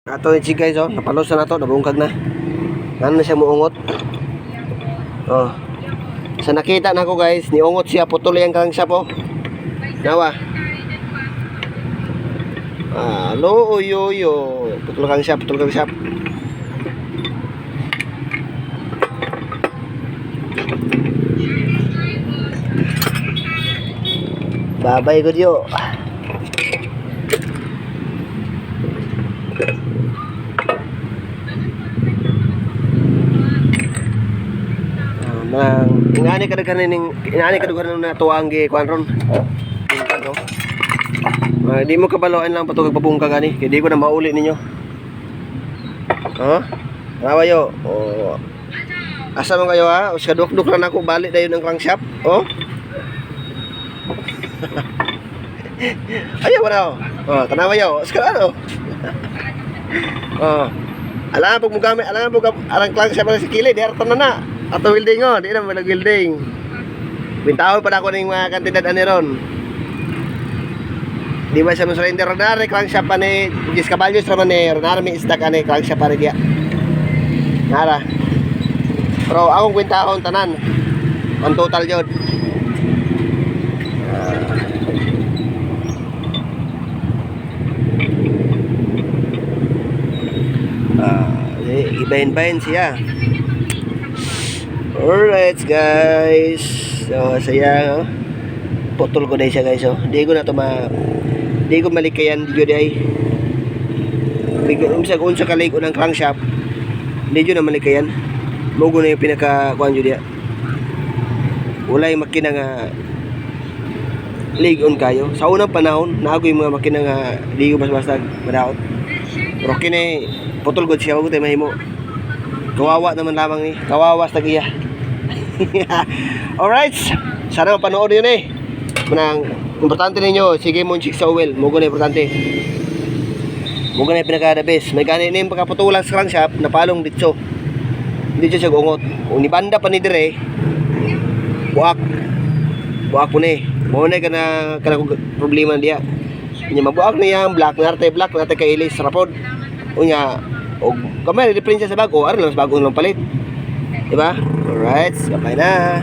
Ato yung guys, oh, napalos na to, nabungkag na. Ano na siya muungot. Oh. Sa nakita na ko guys, niungot siya, putol yung kang siya po. Nawa. Alo, uyo. Putol kang siya. Babay ko diyo. Inani ka daghan na tuwang gi kuan ron. Di mo kabaloan lang patugag pabungka gani, kay di ko na mauli ninyo. Rawa yo. Oh. Asa man kayo ha? Us kaduk-duk lang ako balik dayon ang crankshaft. Oh. Ayaw na oh. Tanawa yo. Us ka ano? Alam pag mo gamit, alam pag arang crankshaft sa kilid, derton na. Ato welding oh, di na malag welding. Bintahon pa na ako ng mga kantidad ani ron. Di ba siya surrender na crankshaft pa ni Gis Caballos raman ni Ronara may isda ka ni crankshaft pa rin dia. Nara. Pero akong bintahon tanan. Ang total jud. Ibahin-bahin siya. Alright guys. So saya putol ko dahil siya guys. Hindi ko na ito hindi ko malikayan di ay. Bigyan sa kung sa kalig ng crankshaft. Hindi ko na malikayan. Mugo na yung pinaka-kuhan dyan diya. Wala yung makina nga ligon kayo. Sa unang panahon, naago yung mga makina nga ligo basta madaot. Pero kini putol ko siya. Huwag tayo mahimo. Kawawa naman lamang ni. Kawawa sa tagiya. Alright. Sana mapanood yun eh. Manang importante ninyo. Sige mo chik sa oil. Mugo na importante. Mugo na yung pinaka the best. May gani na yung pagkaputulang sa crankshaft. Napalong ditso. Dito siya gungot. Kung nibanda pa ni dire. Buak po na eh. Muna ka na problema niya. Kanya mabuak na yan. Black na kailis. Rapod. Unya. O kamay diferensya sa bago. Aral lang sa bago lang palit. Diba? Alright. Bye na.